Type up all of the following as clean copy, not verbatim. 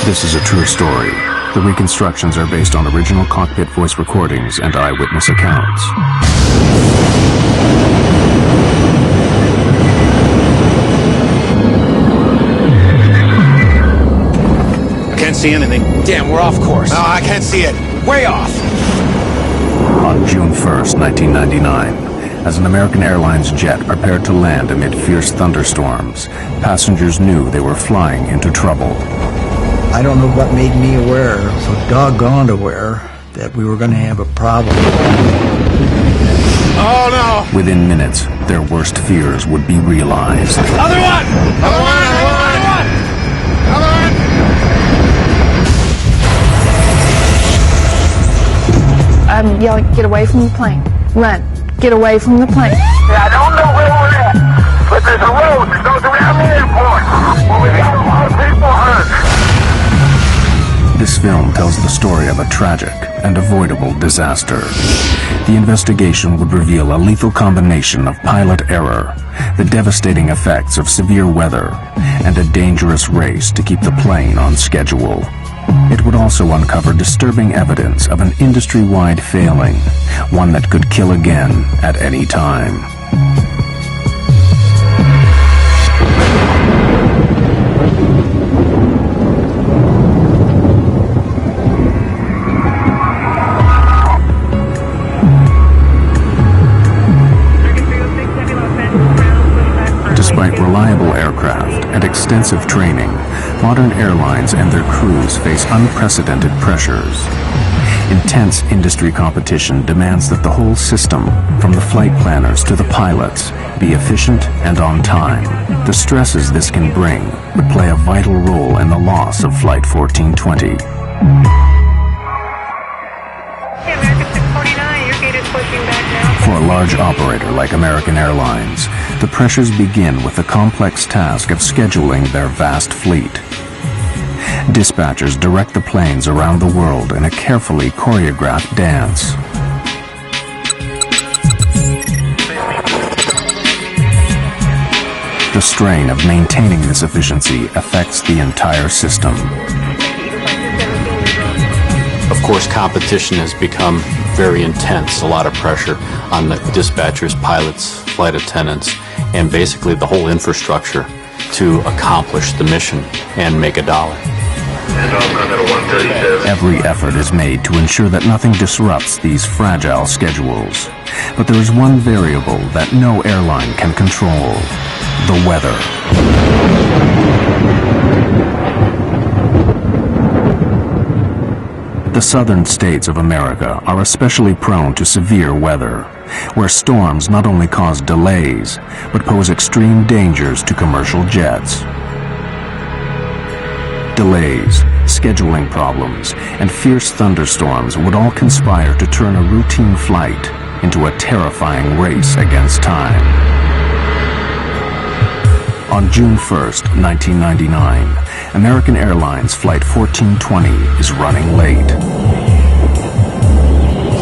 This is a true story. The reconstructions are based on original cockpit voice recordings and eyewitness accounts. I can't see anything. Damn, we're off course. No, I can't see it. Way off. On June 1st, 1999, as an American Airlines jet prepared to land amid fierce thunderstorms, passengers knew they were flying into trouble. I don't know what made me aware, so doggone aware, that we were going to have a problem. Oh, no! Within minutes, their worst fears would be realized. Other one! Other one! Other one! Other one! I'm yelling, get away from the plane. Run. Get away from the plane. I don't know where we're at, but there's a road that goes around the airport. Well, we got a lot of people hurt. This film tells the story of a tragic and avoidable disaster. The investigation would reveal a lethal combination of pilot error, the devastating effects of severe weather, and a dangerous race to keep the plane on schedule. It would also uncover disturbing evidence of an industry-wide failing, one that could kill again at any time. Despite reliable aircraft and extensive training, modern airlines and their crews face unprecedented pressures. Intense industry competition demands that the whole system, from the flight planners to the pilots, be efficient and on time. The stresses this can bring would play a vital role in the loss of Flight 1420. For a large operator like American Airlines, the pressures begin with the complex task of scheduling their vast fleet. Dispatchers direct the planes around the world in a carefully choreographed dance. The strain of maintaining this efficiency affects the entire system. Of course, competition has become very intense, a lot of pressure on the dispatchers, pilots, flight attendants, and basically the whole infrastructure to accomplish the mission and make a dollar. Every effort is made to ensure that nothing disrupts these fragile schedules. But there is one variable that no airline can control: the weather. The southern states of America are especially prone to severe weather, where storms not only cause delays, but pose extreme dangers to commercial jets. Delays, scheduling problems, and fierce thunderstorms would all conspire to turn a routine flight into a terrifying race against time. On June 1st, 1999, American Airlines Flight 1420 is running late.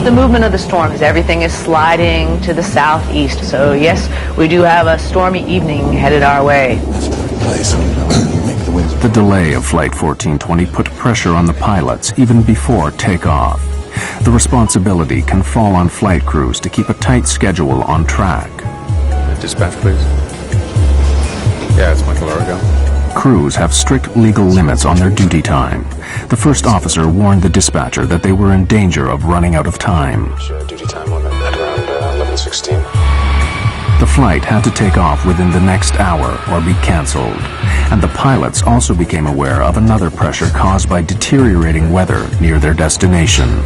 The movement of the storms, everything is sliding to the southeast. So yes, we do have a stormy evening headed our way. The delay of Flight 1420 put pressure on the pilots even before takeoff. The responsibility can fall on flight crews to keep a tight schedule on track. Dispatch, please. Yeah, it's Michael Arago. Crews have strict legal limits on their duty time. The first officer warned the dispatcher that they were in danger of running out of time. Sure, duty time limit at around 11:16. The flight had to take off within the next hour or be canceled. And the pilots also became aware of another pressure caused by deteriorating weather near their destination.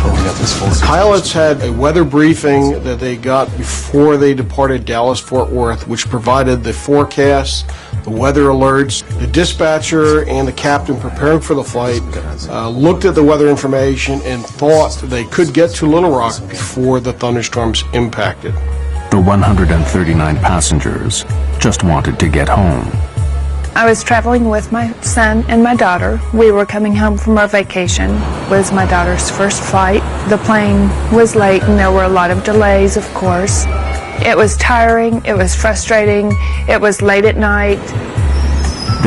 The pilots had a weather briefing that they got before they departed Dallas-Fort Worth, which provided the forecasts, the weather alerts. The dispatcher and the captain preparing for the flight looked at the weather information and thought they could get to Little Rock before the thunderstorms impacted. The 139 passengers just wanted to get home. I was traveling with my son and my daughter. We were coming home from our vacation. It was my daughter's first flight. The plane was late and there were a lot of delays, of course. It was tiring, it was frustrating, it was late at night.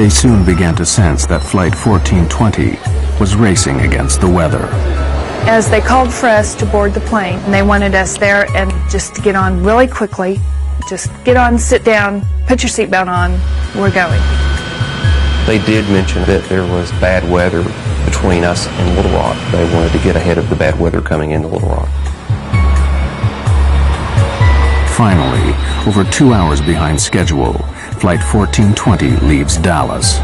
They soon began to sense that Flight 1420 was racing against the weather. As they called for us to board the plane, and they wanted us there and just to get on really quickly, just get on, sit down, put your seatbelt on, we're going. They did mention that there was bad weather between us and Little Rock. They wanted to get ahead of the bad weather coming into Little Rock. Finally, over 2 hours behind schedule, Flight 1420 leaves Dallas.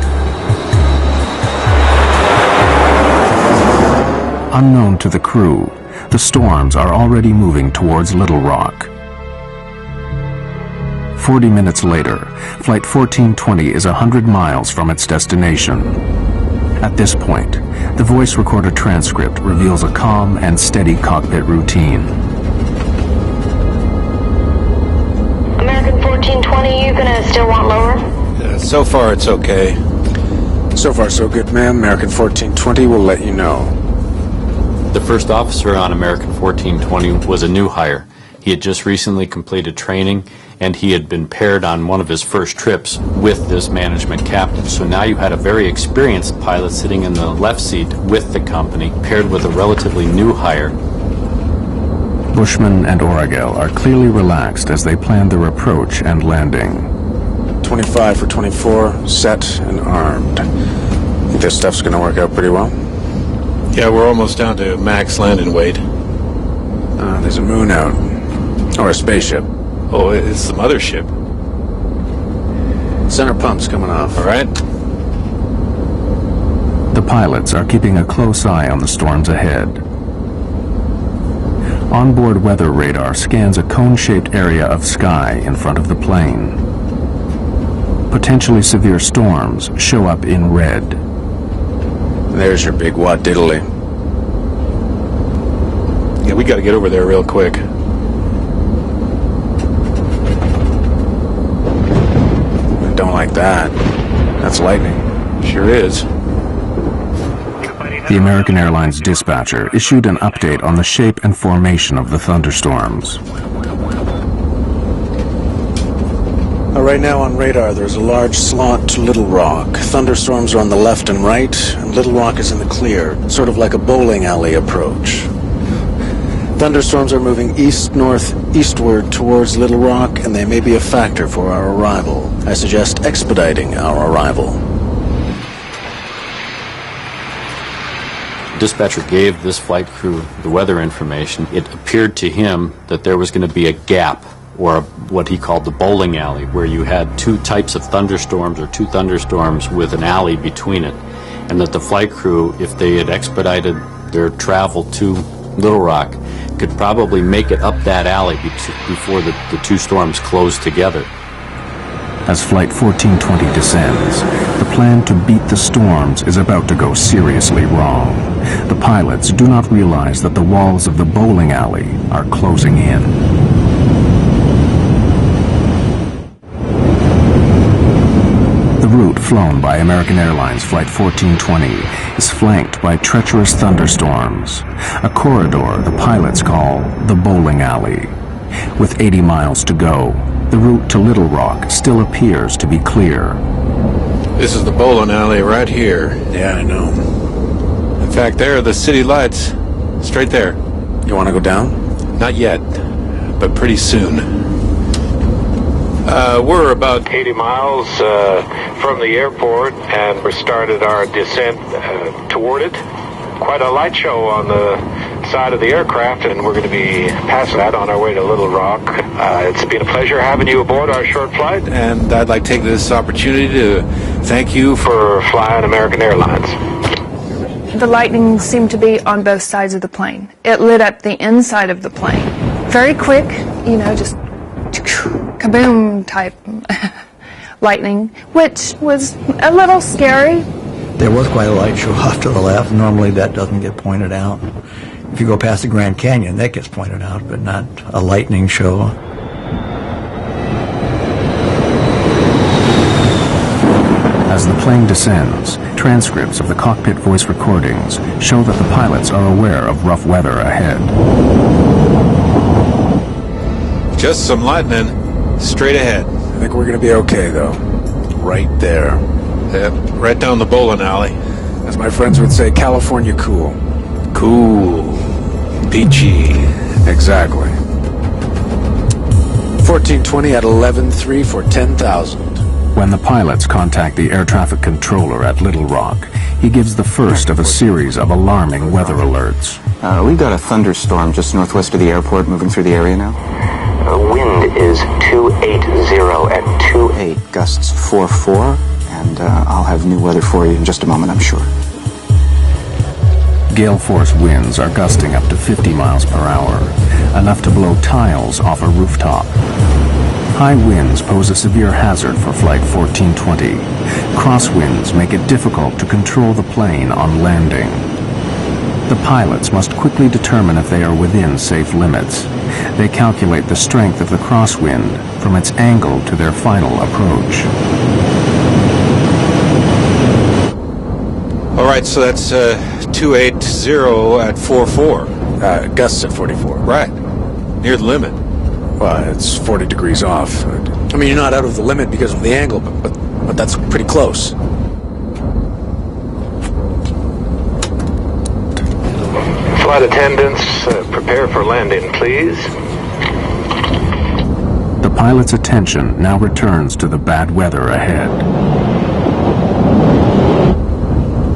Unknown to the crew, the storms are already moving towards Little Rock. 40 minutes later, Flight 1420 is 100 miles from its destination. At this point, the voice recorder transcript reveals a calm and steady cockpit routine. American 1420, you gonna still want lower? So far, it's okay. So far, so good, ma'am. American 1420 will let you know. The first officer on American 1420 was a new hire. He had just recently completed training, and he had been paired on one of his first trips with this management captain. So now you had a very experienced pilot sitting in the left seat with the company, paired with a relatively new hire. Bushman and Oragel are clearly relaxed as they plan their approach and landing. 25 for 24, set and armed. Think this stuff's gonna work out pretty well? Yeah, we're almost down to max landing weight. There's a moon out. Or a spaceship. Oh, it's the mothership. Center pump's coming off. All right. The pilots are keeping a close eye on the storms ahead. Onboard weather radar scans a cone-shaped area of sky in front of the plane. Potentially severe storms show up in red. There's your big watt diddly. Yeah, we gotta get over there real quick. I don't like that. That's lightning. Sure is. The American Airlines dispatcher issued an update on the shape and formation of the thunderstorms. Right now on radar, there's a large slant to Little Rock. Thunderstorms are on the left and right, and Little Rock is in the clear, sort of like a bowling alley approach. Thunderstorms are moving east-northeastward towards Little Rock, and they may be a factor for our arrival. I suggest expediting our arrival. Dispatcher gave this flight crew the weather information. It appeared to him that there was going to be a gap, or what he called the bowling alley, where you had two types of thunderstorms, or two thunderstorms with an alley between it, and that the flight crew, if they had expedited their travel to Little Rock, could probably make it up that alley before the two storms closed together. As Flight 1420 descends, the plan to beat the storms is about to go seriously wrong. The pilots do not realize that the walls of the bowling alley are closing in. The route flown by American Airlines Flight 1420 is flanked by treacherous thunderstorms, a corridor the pilots call the bowling alley. With 80 miles to go, the route to Little Rock still appears to be clear. This is the bowling alley right here. Yeah, I know. In fact, there are the city lights. Straight there. You want to go down? Not yet, but pretty soon. We're about 80 miles from the airport, and we started our descent toward it. Quite a light show on the side of the aircraft, and we're going to be passing that on our way to Little Rock. It's been a pleasure having you aboard our short flight, and I'd like to take this opportunity to thank you for flying American Airlines. The lightning seemed to be on both sides of the plane. It lit up the inside of the plane. Very quick, just kaboom type lightning, which was a little scary. There was quite a light show off to the left. Normally that doesn't get pointed out. If you go past the Grand Canyon, that gets pointed out, but not a lightning show. As the plane descends, transcripts of the cockpit voice recordings show that the pilots are aware of rough weather ahead. Just some lightning straight ahead. I think we're going to be okay, though. Right there. Right down the bowling alley. As my friends would say, California cool. Cool. Peachy. Exactly. 1420 at 11.3 for 10,000. When the pilots contact the air traffic controller at Little Rock, he gives the first of a series of alarming weather alerts. We've got a thunderstorm just northwest of the airport moving through the area now. Wind is 280 at 28, gusts 4-4, and I'll have new weather for you in just a moment, I'm sure. Gale force winds are gusting up to 50 miles per hour, enough to blow tiles off a rooftop. High winds pose a severe hazard for Flight 1420. Crosswinds make it difficult to control the plane on landing. The pilots must quickly determine if they are within safe limits. They calculate the strength of the crosswind from its angle to their final approach. All right, so that's 280 at 4.4. Gusts at 44. Right. Near the limit. Well, it's 40 degrees off. I mean, you're not out of the limit because of the angle, but that's pretty close. Flight attendants, prepare for landing, please. The pilot's attention now returns to the bad weather ahead.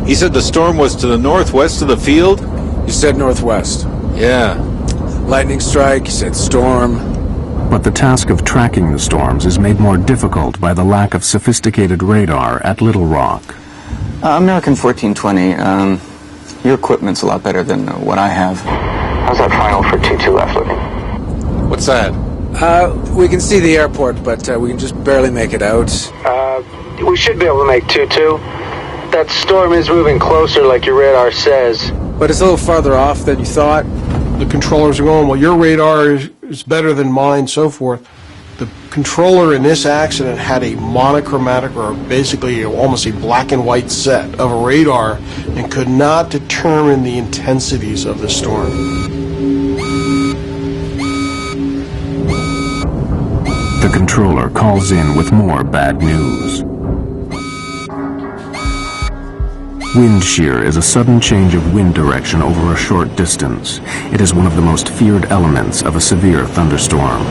He said the storm was to the northwest of the field? You said northwest. Yeah. Lightning strike, you said storm. But the task of tracking the storms is made more difficult by the lack of sophisticated radar at Little Rock. American 1420, your equipment's a lot better than what I have. How's that final for 2-2 left looking? What's that? We can see the airport, but we can just barely make it out. We should be able to make 2-2. That storm is moving closer like your radar says. But it's a little farther off than you thought. The controllers are going, well, your radar is better than mine, so forth. The controller in this accident had a monochromatic, or basically almost a black and white set of a radar, and could not determine the intensities of the storm. The controller calls in with more bad news. Wind shear is a sudden change of wind direction over a short distance. It is one of the most feared elements of a severe thunderstorm.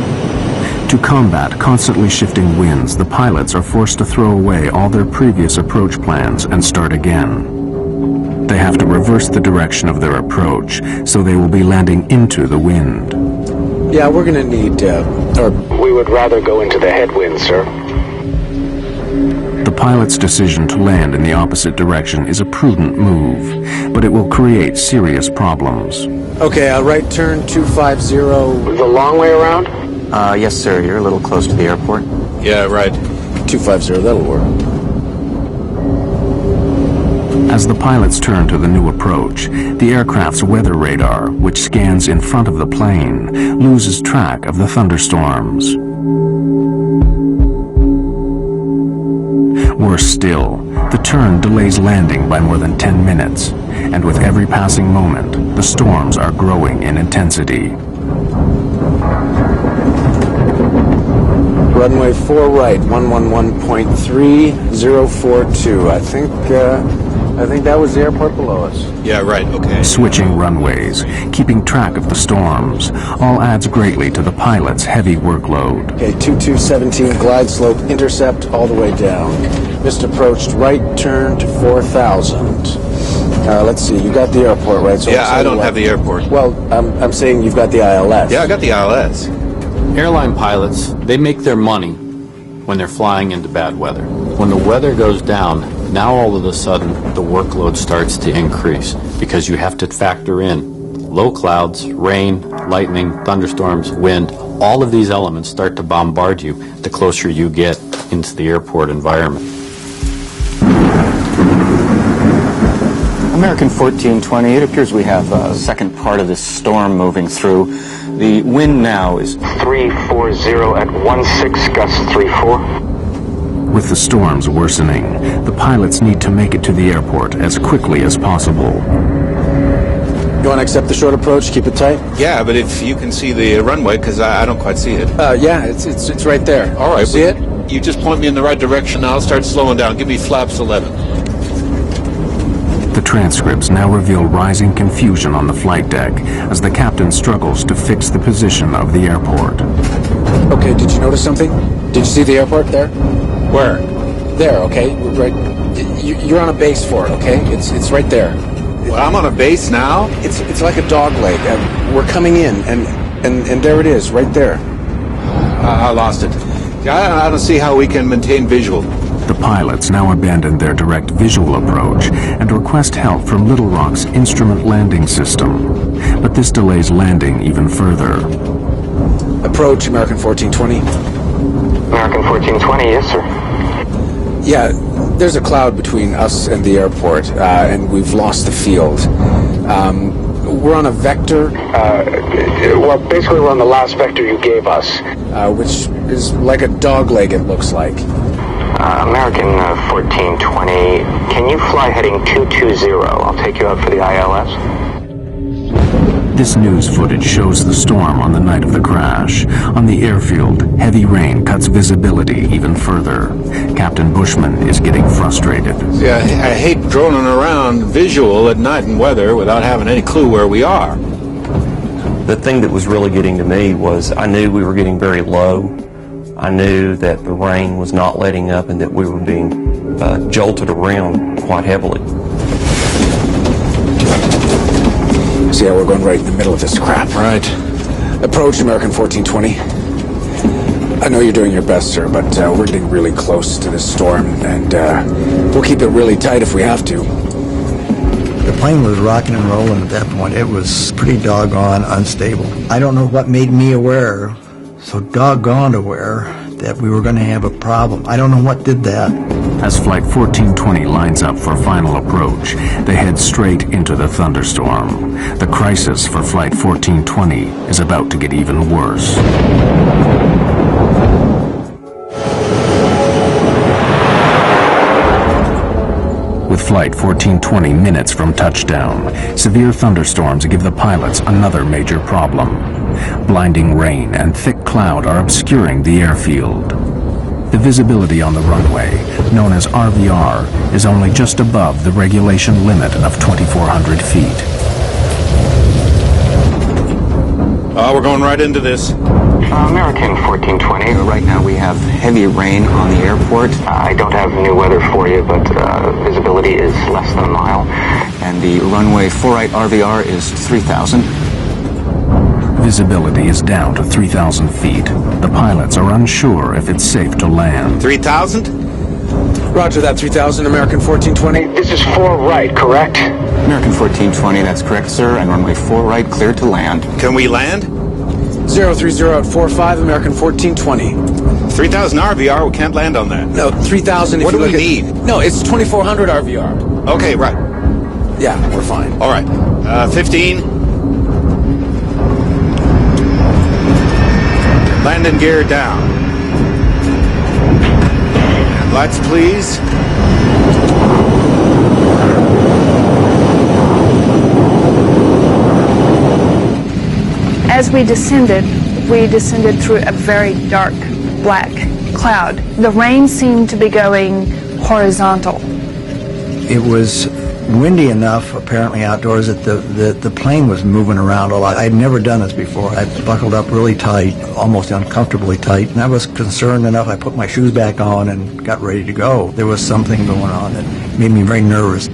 To combat constantly shifting winds, the pilots are forced to throw away all their previous approach plans and start again. They have to reverse the direction of their approach, so they will be landing into the wind. Yeah, we're gonna need, We would rather go into the headwind, sir. The pilot's decision to land in the opposite direction is a prudent move, but it will create serious problems. Okay, right turn 250. The long way around? Yes, sir, you're a little close to the airport. Yeah, right. 250, that'll work. As the pilots turn to the new approach, the aircraft's weather radar, which scans in front of the plane, loses track of the thunderstorms. Worse still, the turn delays landing by more than 10 minutes, and with every passing moment, the storms are growing in intensity. Runway 4 right, 111.3042. I think that was the airport below us. Yeah, right, okay. Switching runways, keeping track of the storms, all adds greatly to the pilot's heavy workload. Okay, 2217 glide slope intercept all the way down. Missed approached right turn to 4000. Let's see, you got the airport, right? So yeah, I don't have the airport. Well, I'm saying you've got the ILS. Yeah, I got the ILS. Airline pilots, they make their money when they're flying into bad weather. When the weather goes down, now all of a sudden the workload starts to increase because you have to factor in low clouds, rain, lightning, thunderstorms, wind. All of these elements start to bombard you the closer you get into the airport environment. American 1420, it appears we have a second part of this storm moving through. The wind now is 340 at 16, gust 34. With the storms worsening, the pilots need to make it to the airport as quickly as possible. You want to accept the short approach, keep it tight? Yeah, but if you can see the runway, because I don't quite see it. Yeah, it's right there. All right. See it? You just point me in the right direction, I'll start slowing down. Give me flaps 11. The transcripts now reveal rising confusion on the flight deck as the captain struggles to fix the position of the airport. Okay, did you notice something? Did you see the airport there? Where? There, okay, right. You're on a base for it, okay? It's right there. Well, I'm on a base now? It's like a dog leg. We're coming in, and there it is, right there. I lost it. I don't see how we can maintain visual. The pilots now abandon their direct visual approach and request help from Little Rock's instrument landing system. But this delays landing even further. Approach, American 1420. American 1420, yes, sir. Yeah, there's a cloud between us and the airport, and we've lost the field. We're on a vector. Well, basically we're on the last vector you gave us. Which is like a dog leg, it looks like. American 1420, can you fly heading 220? I'll take you out for the ILS. This news footage shows the storm on the night of the crash. On the airfield, heavy rain cuts visibility even further. Captain Bushman is getting frustrated. See, I hate droning around visual at night and weather without having any clue where we are. The thing that was really getting to me was I knew we were getting very low. I knew that the rain was not letting up and that we were being jolted around quite heavily. See how we're going right in the middle of this crap? Right. Approach, American 1420. I know you're doing your best, sir, but we're getting really close to this storm, and we'll keep it really tight if we have to. The plane was rocking and rolling at that point. It was pretty doggone unstable. I don't know what made me aware, so doggone aware, that we were going to have a problem. I don't know what did that. As Flight 1420 lines up for final approach, they head straight into the thunderstorm. The crisis for Flight 1420 is about to get even worse. With Flight 1420 minutes from touchdown, severe thunderstorms give the pilots another major problem. Blinding rain and thick cloud are obscuring the airfield. The visibility on the runway, known as RVR, is only just above the regulation limit of 2,400 feet. We're going right into this. American 1420, right now we have heavy rain on the airport. I don't have new weather for you, but visibility is less than a mile. And the runway 4-right RVR is 3,000. Visibility is down to 3,000 feet. The pilots are unsure if it's safe to land. 3,000? Roger that, 3,000, American 1420. This is 4-right, correct? American 1420, that's correct, sir. And runway 4-right, cleared to land. Can we land? 030 at 45, American 1420. 3,000 RVR, we can't land on that. No, 3,000 if what you do look we at... need? No, it's 2,400 RVR. Okay, right. Yeah, we're fine. All right. 15. Landing gear down. And lights, please. As we descended through a very dark black cloud. The rain seemed to be going horizontal. It was windy enough, apparently outdoors, that the plane was moving around a lot. I'd never done this before. I buckled up really tight, almost uncomfortably tight, and I was concerned enough. I put my shoes back on and got ready to go. There was something going on that made me very nervous.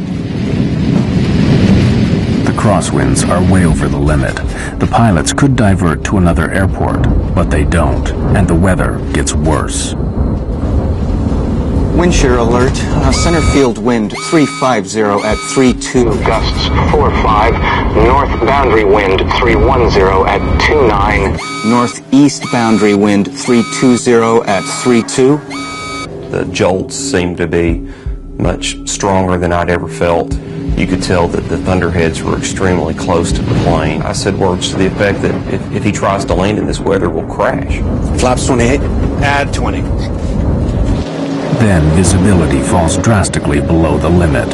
The crosswinds are way over the limit. The pilots could divert to another airport, but they don't, and the weather gets worse. Wind shear alert. Center field wind 350 at 32. Gusts 4-5. North boundary wind 310 at 29. Northeast boundary wind 320 at 32. The jolts seemed to be much stronger than I'd ever felt. You could tell that the thunderheads were extremely close to the plane. I said words to the effect that if he tries to land in this weather, we'll crash. Flaps 28. Add 20. Then visibility falls drastically below the limit.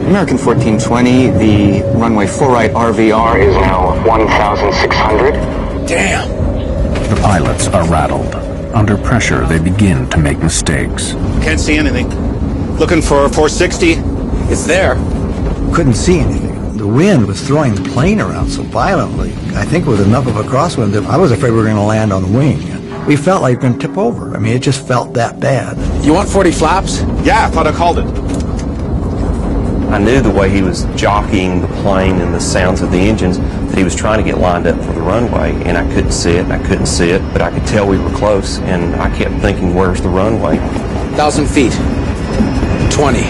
American 1420, the runway 4-right RVR is now 1,600. Damn! The pilots are rattled. Under pressure, they begin to make mistakes. Can't see anything. Looking for 460. It's there. Couldn't see anything. The wind was throwing the plane around so violently. I think it was enough of a crosswind that I was afraid we were going to land on the wing. We felt like we were going to tip over. I mean, it just felt that bad. You want 40 flaps? Yeah, I thought I called it. I knew the way he was jockeying the plane and the sounds of the engines that he was trying to get lined up for the runway, and I couldn't see it, and I couldn't see it, but I could tell we were close, and I kept thinking, where's the runway? 1,000 feet. 20.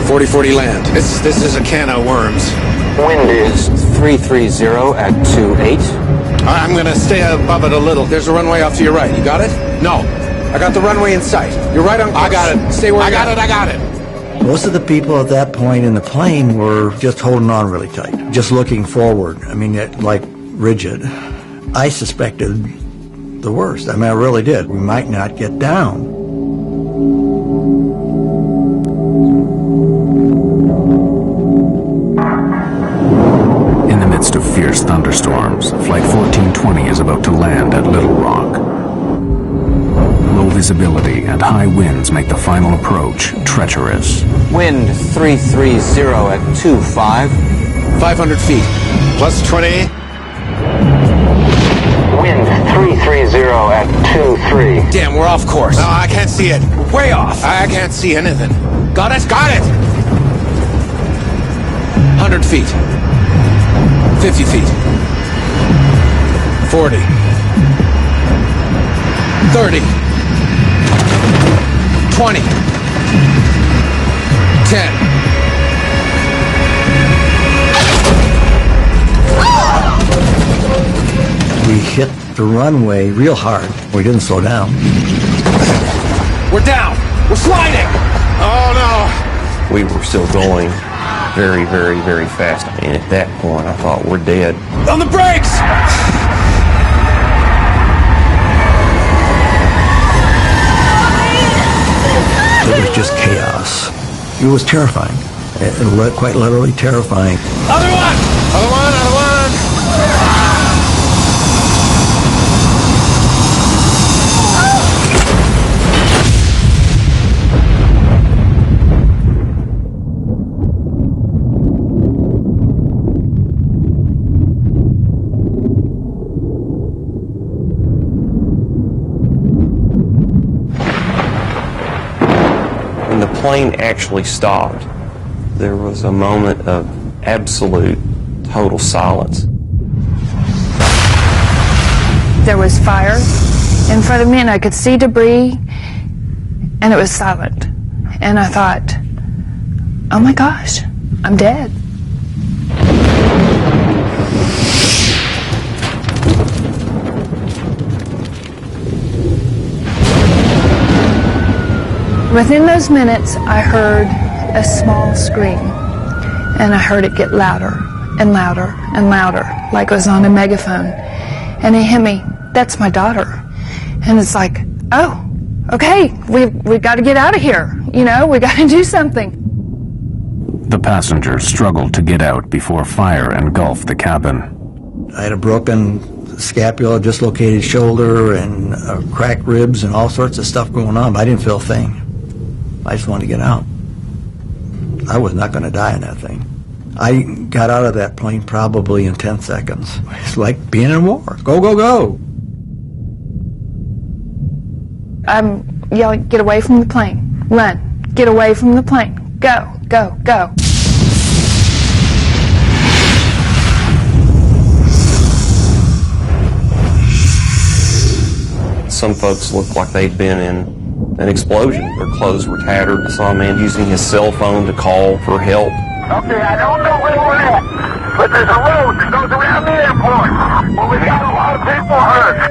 40-40 land. This is a can of worms. Wind is 330 at 28. I'm going to stay above it a little. There's a runway off to your right. You got it? No. I got the runway in sight. You're right on course. I got it. Stay where I you got it. I got it. Most of the people at that point in the plane were just holding on really tight, just looking forward. I mean, like rigid. I suspected the worst. I mean, I really did. We might not get down. In the midst of fierce thunderstorms, Flight 1420 is about to land at Little Rock. Low visibility and high winds make the final approach treacherous. Wind 330 at 25. 500 feet. Plus 20. Wind 330 at 23. Damn, we're off course. No, I can't see it. Way off. I can't see anything. Got it? Got it! 100 feet. 50 feet. 40. 30. 20. 10. We hit the runway real hard. We didn't slow down. We're down. We're sliding. Oh, no. We were still going very, very, very fast. And at that point, I thought, we're dead. On the brakes! It was just chaos. It was terrifying. Quite literally terrifying. Other one! Other one, other one. When the plane actually stopped, there was a moment of absolute, total silence. There was fire in front of me, and I could see debris, and it was silent. And I thought, oh my gosh, I'm dead. Within those minutes, I heard a small scream, and I heard it get louder and louder and louder, like it was on a megaphone. And it hit me, that's my daughter. And it's like, oh, okay, we've got to get out of here. You know, we got to do something. The passengers struggled to get out before fire engulfed the cabin. I had a broken scapula, dislocated shoulder, and cracked ribs, and all sorts of stuff going on, but I didn't feel a thing. I just wanted to get out. I was not going to die in that thing. I got out of that plane probably in 10 seconds. It's like being in war. Go, go, go. I'm yelling, get away from the plane. Run. Get away from the plane. Go, go, go. Some folks looked like they'd been in an explosion. Their clothes were tattered. I saw a man using his cell phone to call for help. Okay, I don't know where we're at, but there's a road that goes around the airport. Well, we got a lot of people hurt.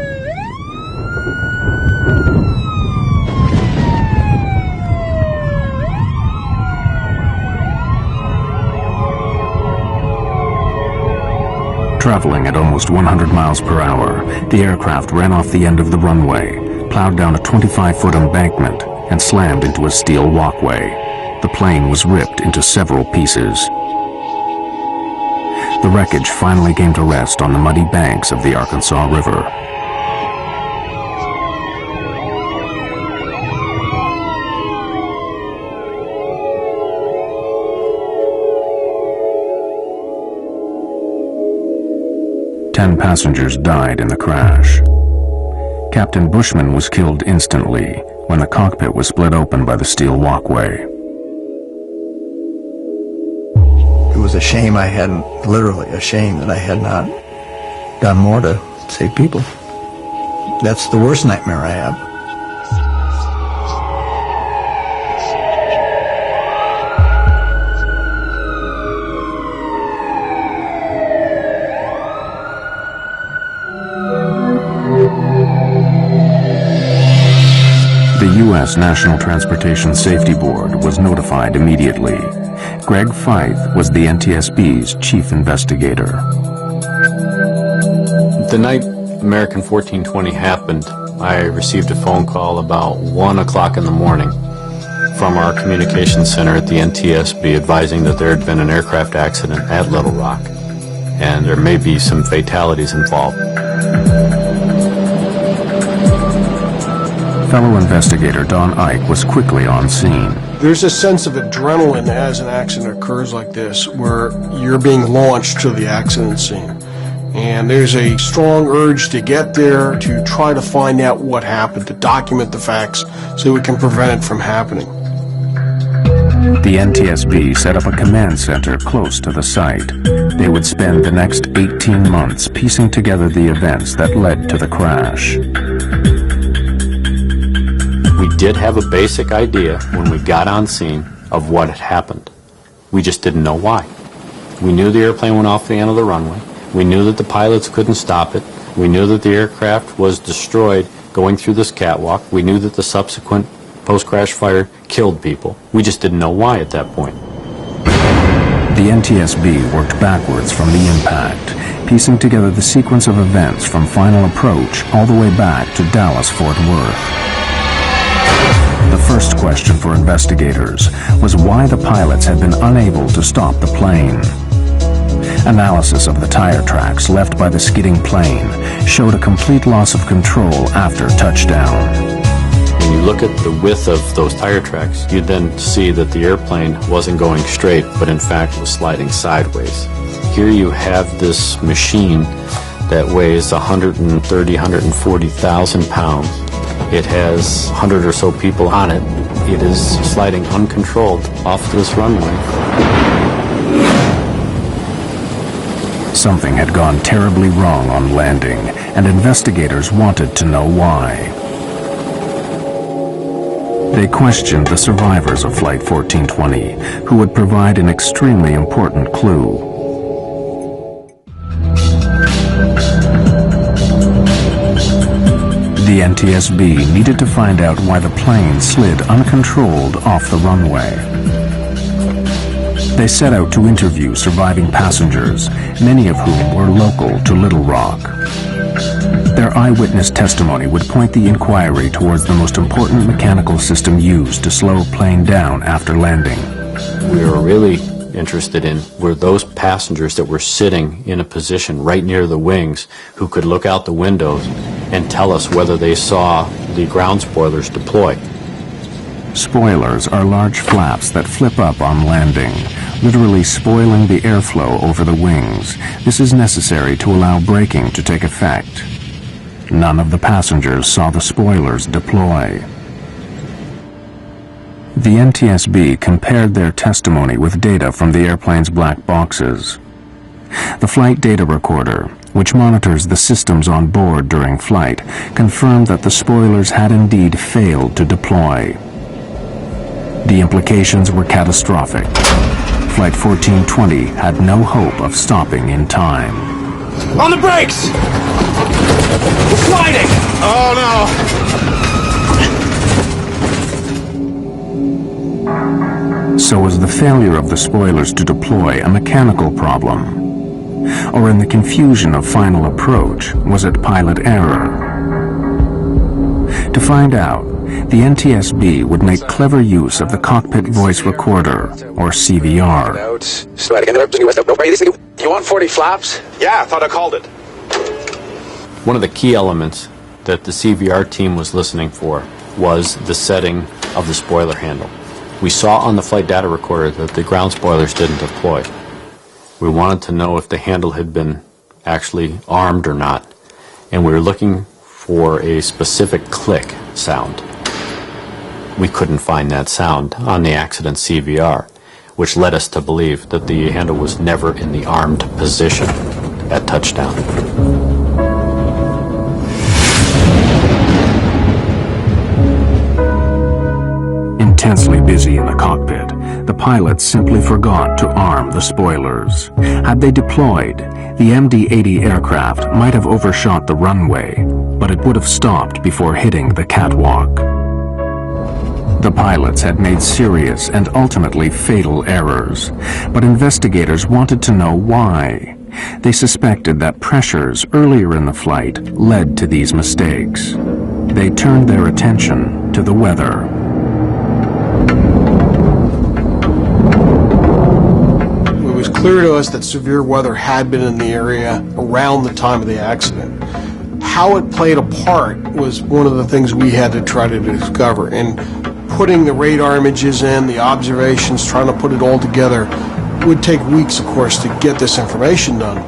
Traveling at almost 100 miles per hour, the aircraft ran off the end of the runway, plowed down a 25-foot embankment, and slammed into a steel walkway. The plane was ripped into several pieces. The wreckage finally came to rest on the muddy banks of the Arkansas River. 10 passengers died in the crash. Captain Bushman was killed instantly when the cockpit was split open by the steel walkway. It was a shame I hadn't, literally a shame that I had not done more to save people. That's the worst nightmare I have. The U.S. National Transportation Safety Board was notified immediately. Greg Feith was the NTSB's chief investigator. The night American 1420 happened, I received a phone call about 1 o'clock in the morning from our communications center at the NTSB advising that there had been an aircraft accident at Little Rock and there may be some fatalities involved. Fellow investigator Don Ike was quickly on scene. There's a sense of adrenaline as an accident occurs like this, where you're being launched to the accident scene. And there's a strong urge to get there, to try to find out what happened, to document the facts so we can prevent it from happening. The NTSB set up a command center close to the site. They would spend the next 18 months piecing together the events that led to the crash. We did have a basic idea when we got on scene of what had happened. We just didn't know why. We knew the airplane went off the end of the runway. We knew that the pilots couldn't stop it. We knew that the aircraft was destroyed going through this catwalk. We knew that the subsequent post-crash fire killed people. We just didn't know why at that point. The NTSB worked backwards from the impact, piecing together the sequence of events from final approach all the way back to Dallas-Fort Worth. The first question for investigators was why the pilots had been unable to stop the plane. Analysis of the tire tracks left by the skidding plane showed a complete loss of control after touchdown. When you look at the width of those tire tracks, you then see that the airplane wasn't going straight, but in fact was sliding sideways. Here you have this machine that weighs 130, 140,000 pounds. It has 100 or so people on it. It is sliding uncontrolled off this runway. Something had gone terribly wrong on landing, and investigators wanted to know why. They questioned the survivors of Flight 1420, who would provide an extremely important clue. The NTSB needed to find out why the plane slid uncontrolled off the runway. They set out to interview surviving passengers, many of whom were local to Little Rock. Their eyewitness testimony would point the inquiry towards the most important mechanical system used to slow a plane down after landing. We were really interested in were those passengers that were sitting in a position right near the wings who could look out the windows and tell us whether they saw the ground spoilers deploy. Spoilers are large flaps that flip up on landing, literally spoiling the airflow over the wings. This is necessary to allow braking to take effect. None of the passengers saw the spoilers deploy. The NTSB compared their testimony with data from the airplane's black boxes. The flight data recorder, which monitors the systems on board during flight, confirmed that the spoilers had indeed failed to deploy. The implications were catastrophic. Flight 1420 had no hope of stopping in time. On the brakes! We're sliding! Oh no! So was the failure of the spoilers to deploy a mechanical problem? Or in the confusion of final approach, was it pilot error? To find out, the NTSB would make clever use of the cockpit voice recorder, or CVR. You want 40 flaps? Yeah, I thought I called it. One of the key elements that the CVR team was listening for was the setting of the spoiler handle. We saw on the flight data recorder that the ground spoilers didn't deploy. We wanted to know if the handle had been actually armed or not, and we were looking for a specific click sound. We couldn't find that sound on the accident CVR, which led us to believe that the handle was never in the armed position at touchdown. Intensely busy in the cockpit, the pilots simply forgot to arm the spoilers. Had they deployed, the MD-80 aircraft might have overshot the runway, but it would have stopped before hitting the catwalk. The pilots had made serious and ultimately fatal errors, but investigators wanted to know why. They suspected that pressures earlier in the flight led to these mistakes. They turned their attention to the weather. It was clear to us that severe weather had been in the area around the time of the accident. How it played a part was one of the things we had to try to discover. And putting the radar images in, the observations, trying to put it all together, would take weeks, of course, to get this information done.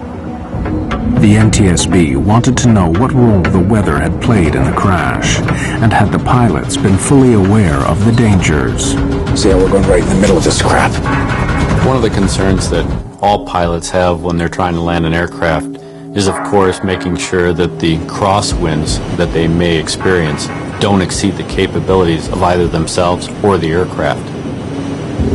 The NTSB wanted to know what role the weather had played in the crash, and had the pilots been fully aware of the dangers. See how we're going right in the middle of this crap. One of the concerns that all pilots have when they're trying to land an aircraft is, of course, making sure that the crosswinds that they may experience don't exceed the capabilities of either themselves or the aircraft.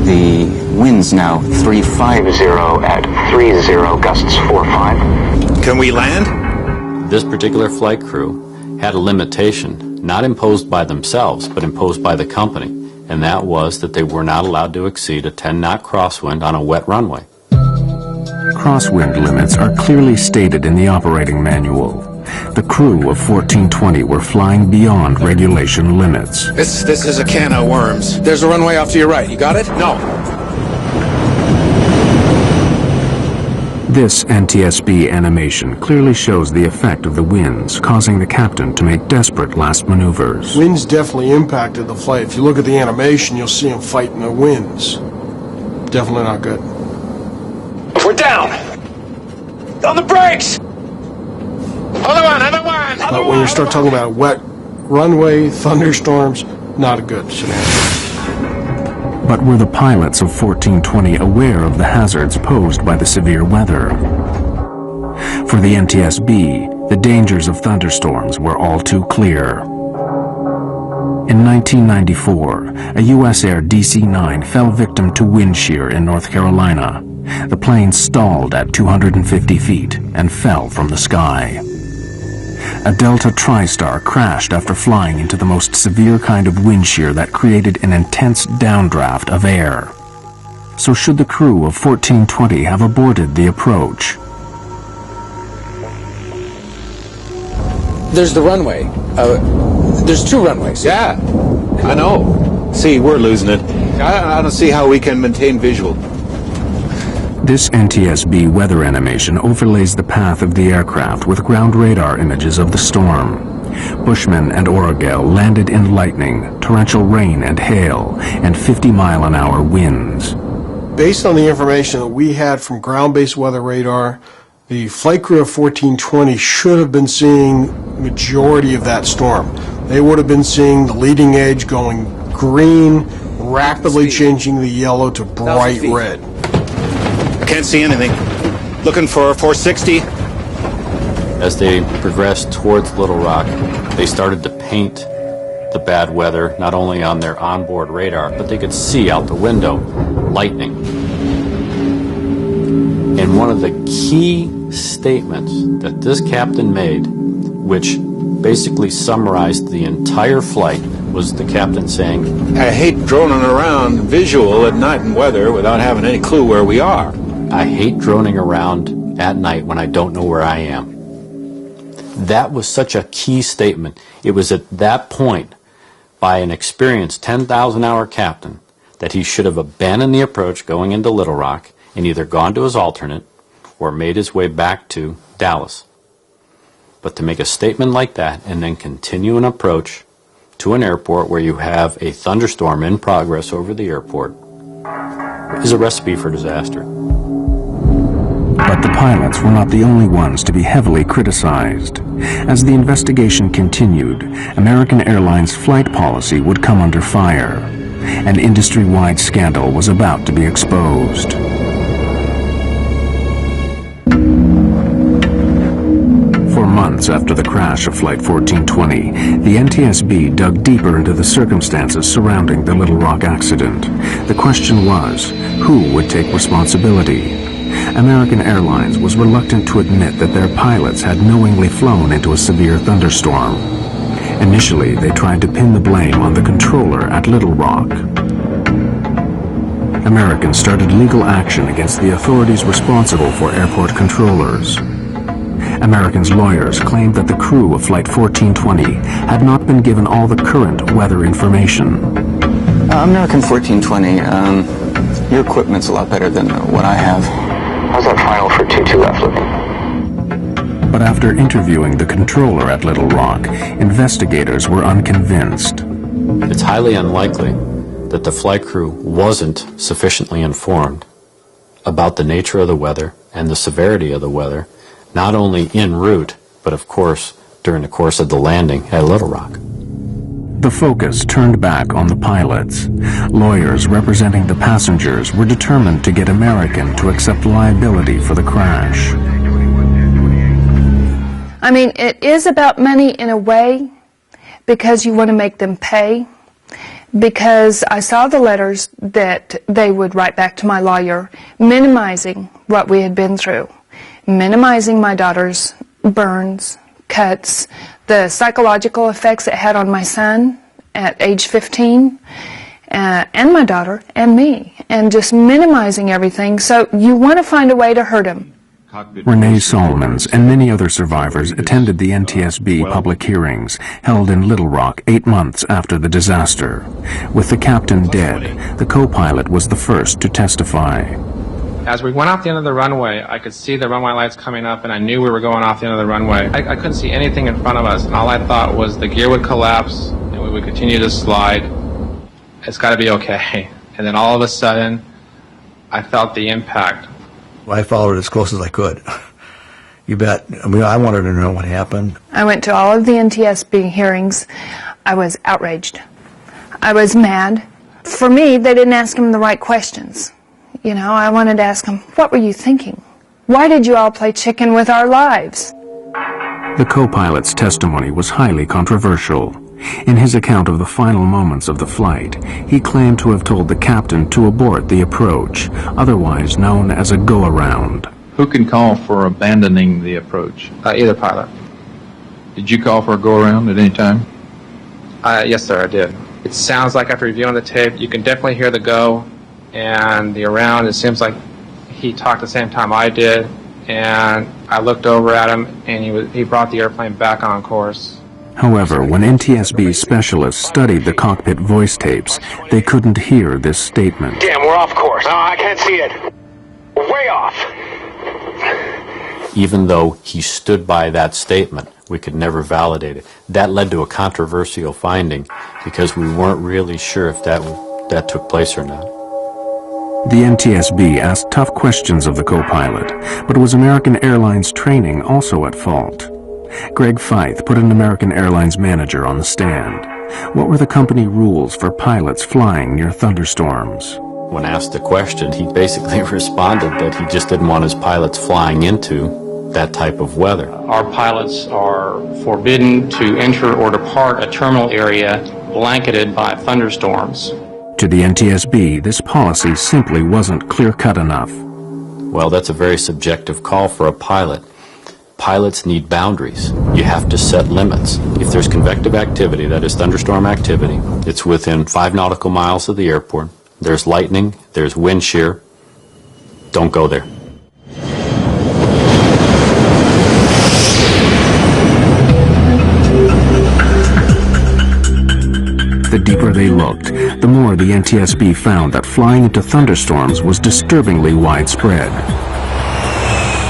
The wind's now 350 at 30, gusts 4-5. Can we land? This particular flight crew had a limitation, not imposed by themselves, but imposed by the company, and that was that they were not allowed to exceed a 10-knot crosswind on a wet runway. Crosswind limits are clearly stated in the operating manual. The crew of 1420 were flying beyond regulation limits. This is a can of worms. There's a runway off to your right. You got it? No. This NTSB animation clearly shows the effect of the winds, causing the captain to make desperate last maneuvers. Winds definitely impacted the flight. If you look at the animation, you'll see him fighting the winds. Definitely not good. We're down. On the brakes. Other one. But when you start talking about a wet runway, thunderstorms, not a good scenario. But were the pilots of 1420 aware of the hazards posed by the severe weather? For the NTSB, the dangers of thunderstorms were all too clear. In 1994, a U.S. Air DC-9 fell victim to wind shear in North Carolina. The plane stalled at 250 feet and fell from the sky. A Delta TriStar crashed after flying into the most severe kind of wind shear that created an intense downdraft of air. So should the crew of 1420 have aborted the approach? There's the runway. There's two runways. Yeah, I know. See, we're losing it. I don't see how we can maintain visual. This NTSB weather animation overlays the path of the aircraft with ground radar images of the storm. Bushman and Orogel landed in lightning, torrential rain and hail, and 50-mile-an-hour winds. Based on the information that we had from ground-based weather radar, the flight crew of 1420 should have been seeing majority of that storm. They would have been seeing the leading edge going green, rapidly changing the yellow to bright red. Can't see anything. Looking for 460. As they progressed towards Little Rock, they started to paint the bad weather not only on their onboard radar, but they could see out the window lightning. And one of the key statements that this captain made, which basically summarized the entire flight, was the captain saying, I hate droning around visual at night in weather without having any clue where we are. I hate droning around at night when I don't know where I am. That was such a key statement. It was at that point, by an experienced 10,000-hour captain, that he should have abandoned the approach going into Little Rock and either gone to his alternate or made his way back to Dallas. But to make a statement like that and then continue an approach to an airport where you have a thunderstorm in progress over the airport is a recipe for disaster. But the pilots were not the only ones to be heavily criticized. As the investigation continued, American Airlines flight policy would come under fire. An industry-wide scandal was about to be exposed. For months after the crash of Flight 1420, the NTSB dug deeper into the circumstances surrounding the Little Rock accident. The question was, who would take responsibility? American Airlines was reluctant to admit that their pilots had knowingly flown into a severe thunderstorm. Initially, they tried to pin the blame on the controller at Little Rock. Americans started legal action against the authorities responsible for airport controllers. Americans' lawyers claimed that the crew of Flight 1420 had not been given all the current weather information. American 1420, your equipment's a lot better than what I have. How's that final for 22 left looking? But after interviewing the controller at Little Rock, investigators were unconvinced. It's highly unlikely that the flight crew wasn't sufficiently informed about the nature of the weather and the severity of the weather, not only en route, but of course during the course of the landing at Little Rock. The focus turned back on the pilots. Lawyers representing the passengers were determined to get American to accept liability for the crash. I mean, it is about money in a way, because you want to make them pay. Because I saw the letters that they would write back to my lawyer, minimizing what we had been through, minimizing my daughter's burns, cuts, the psychological effects it had on my son at age 15, and my daughter and me, and just minimizing everything. So you want to find a way to hurt him. Renee Solomons and many other survivors attended the NTSB public hearings held in Little Rock 8 months after the disaster. With the captain dead, the co-pilot was the first to testify. As we went off the end of the runway, I could see the runway lights coming up, and I knew we were going off the end of the runway. I couldn't see anything in front of us, and all I thought was the gear would collapse, and we would continue to slide. It's got to be okay. And then all of a sudden, I felt the impact. I followed it as close as I could. You bet. I mean, I wanted to know what happened. I went to all of the NTSB hearings. I was outraged. I was mad. For me, they didn't ask him the right questions. You know, I wanted to ask him, what were you thinking? Why did you all play chicken with our lives? The co-pilot's testimony was highly controversial. In his account of the final moments of the flight, he claimed to have told the captain to abort the approach, otherwise known as a go-around. Who can call for abandoning the approach? Either pilot. Did you call for a go-around at any time? Yes, sir, I did. It sounds like after reviewing the tape, you can definitely hear the go and the around. It seems like he talked the same time I did, and I looked over at him, and he brought the airplane back on course. However, when NTSB specialists studied the cockpit voice tapes, they couldn't hear this statement. Damn, we're off course. No, I can't see it. We're way off. Even though he stood by that statement, we could never validate it. That led to a controversial finding because we weren't really sure if that took place or not. The NTSB asked tough questions of the co-pilot, but was American Airlines training also at fault? Greg Feith put an American Airlines manager on the stand. What were the company rules for pilots flying near thunderstorms? When asked the question, he basically responded that he just didn't want his pilots flying into that type of weather. Our pilots are forbidden to enter or depart a terminal area blanketed by thunderstorms. To the NTSB, this policy simply wasn't clear-cut enough. Well, that's a very subjective call for a pilot. Pilots need boundaries. You have to set limits. If there's convective activity, that is thunderstorm activity, it's within 5 nautical miles of the airport. There's lightning, there's wind shear. Don't go there. The deeper they looked, the more the NTSB found that flying into thunderstorms was disturbingly widespread.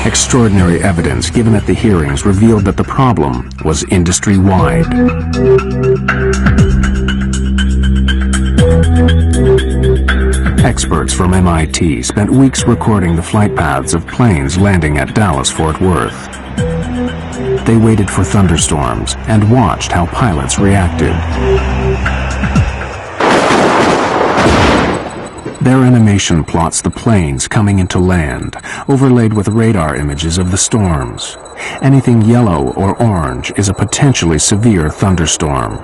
Extraordinary evidence given at the hearings revealed that the problem was industry-wide. Experts from MIT spent weeks recording the flight paths of planes landing at Dallas-Fort Worth. They waited for thunderstorms and watched how pilots reacted. Their animation plots the planes coming into land, overlaid with radar images of the storms. Anything yellow or orange is a potentially severe thunderstorm.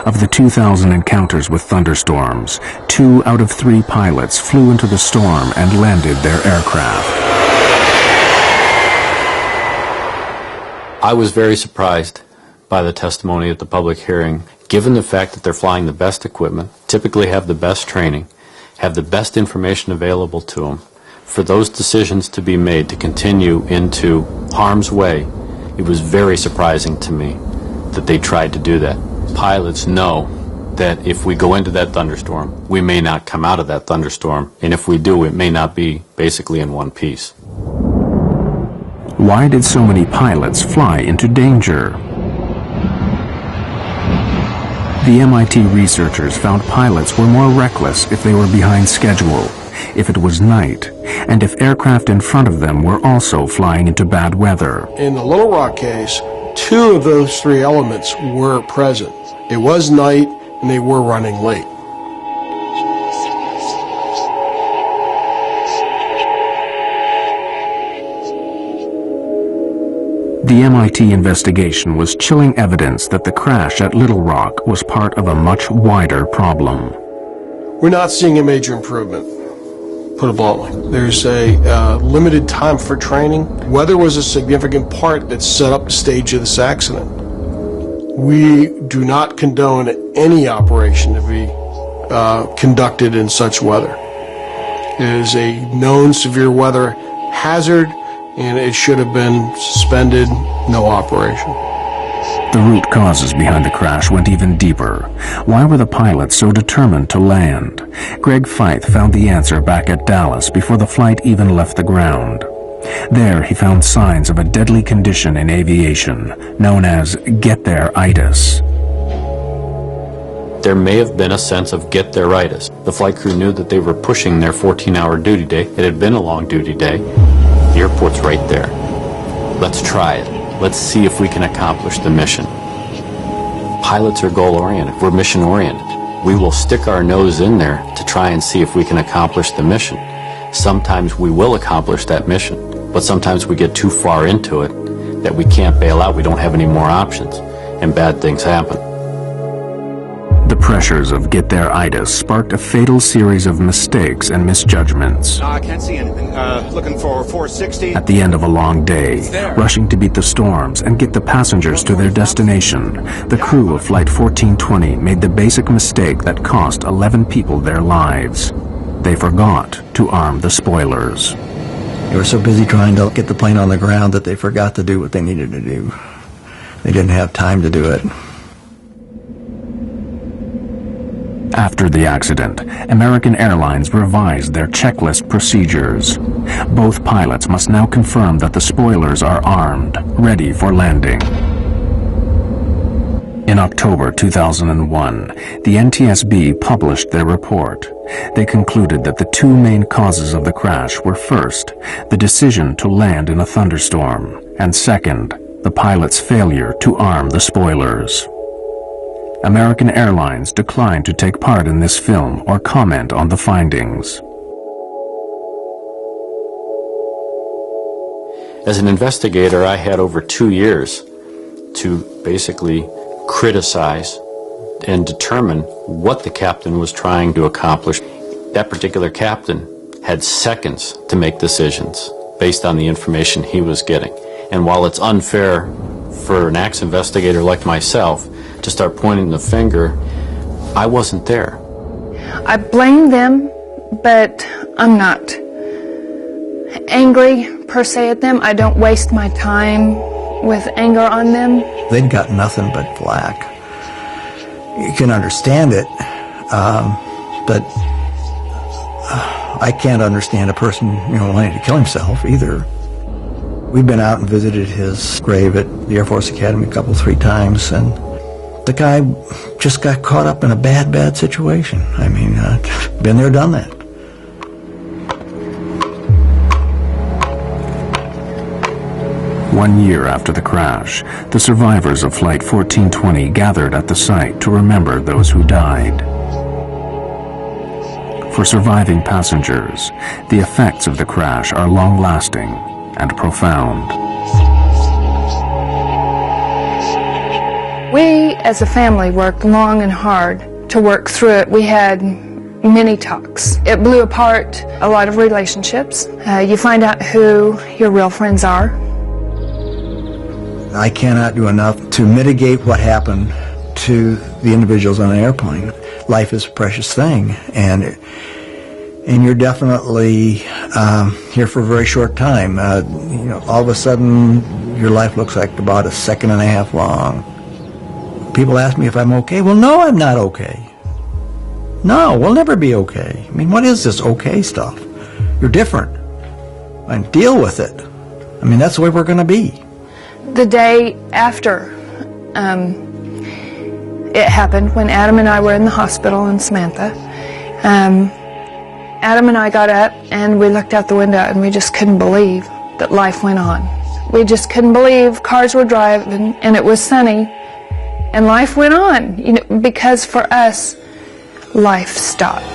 Of the 2,000 encounters with thunderstorms, 2 out of 3 pilots flew into the storm and landed their aircraft. I was very surprised by the testimony at the public hearing, given the fact that they're flying the best equipment, typically have the best training, have the best information available to them. For those decisions to be made to continue into harm's way, it was very surprising to me that they tried to do that. Pilots know that if we go into that thunderstorm, we may not come out of that thunderstorm, and if we do, it may not be basically in one piece. Why did so many pilots fly into danger? The MIT researchers found pilots were more reckless if they were behind schedule, if it was night, and if aircraft in front of them were also flying into bad weather. In the Little Rock case, 2 of those 3 elements were present. It was night, and they were running late. The MIT investigation was chilling evidence that the crash at Little Rock was part of a much wider problem. We're not seeing a major improvement, put it bluntly. There's a limited time for training. Weather was a significant part that set up the stage of this accident. We do not condone any operation to be conducted in such weather. It is a known severe weather hazard, and it should have been suspended, no operation. The root causes behind the crash went even deeper. Why were the pilots so determined to land? Greg Feith found the answer back at Dallas before the flight even left the ground. There he found signs of a deadly condition in aviation, known as get-there-itis. There may have been a sense of get-there-itis. The flight crew knew that they were pushing their 14-hour duty day. It had been a long duty day. The airport's right there. Let's try it. Let's see if we can accomplish the mission. Pilots are goal-oriented. We're mission-oriented. We will stick our nose in there to try and see if we can accomplish the mission. Sometimes we will accomplish that mission, but sometimes we get too far into it that we can't bail out. We don't have any more options, and bad things happen. The pressures of get-there-itis sparked a fatal series of mistakes and misjudgments. No, I can't see anything. Looking for 460. At the end of a long day, rushing to beat the storms and get the passengers to their destination, the crew of Flight 1420 made the basic mistake that cost 11 people their lives. They forgot to arm the spoilers. They were so busy trying to get the plane on the ground that they forgot to do what they needed to do. They didn't have time to do it. After the accident, American Airlines revised their checklist procedures. Both pilots must now confirm that the spoilers are armed, ready for landing. In October 2001, the NTSB published their report. They concluded that the 2 main causes of the crash were first, the decision to land in a thunderstorm, and second, the pilot's failure to arm the spoilers. American Airlines declined to take part in this film or comment on the findings. As an investigator, I had over 2 years to basically criticize and determine what the captain was trying to accomplish. That particular captain had seconds to make decisions based on the information he was getting. And while it's unfair for an ex investigator like myself to start pointing the finger, I wasn't there. I blame them, but I'm not angry per se at them. I don't waste my time with anger on them. They'd got nothing but flack. You can understand it, but I can't understand a person, wanting to kill himself either. We've been out and visited his grave at the Air Force Academy 3 times, and The guy just got caught up in a bad situation. I mean, been there, done that. One year after the crash, the survivors of Flight 1420 gathered at the site to remember those who died. For surviving passengers, the effects of the crash are long-lasting and profound. We, as a family, worked long and hard to work through it. We had many talks. It blew apart a lot of relationships. You find out who your real friends are. I cannot do enough to mitigate what happened to the individuals on an airplane. Life is a precious thing, and you're definitely here for a very short time. You know, all of a sudden, your life looks like about a second and a half long. People ask me if I'm okay. Well, no, I'm not okay. No, we'll never be okay. I mean, what is this okay stuff? You're different. And deal with it. I mean, that's the way we're going to be. The day after it happened, when Adam and I were in the hospital in Samantha, Adam and I got up and we looked out the window and we just couldn't believe that life went on. We just couldn't believe cars were driving and it was sunny and life went on, you know, because for us, life stopped.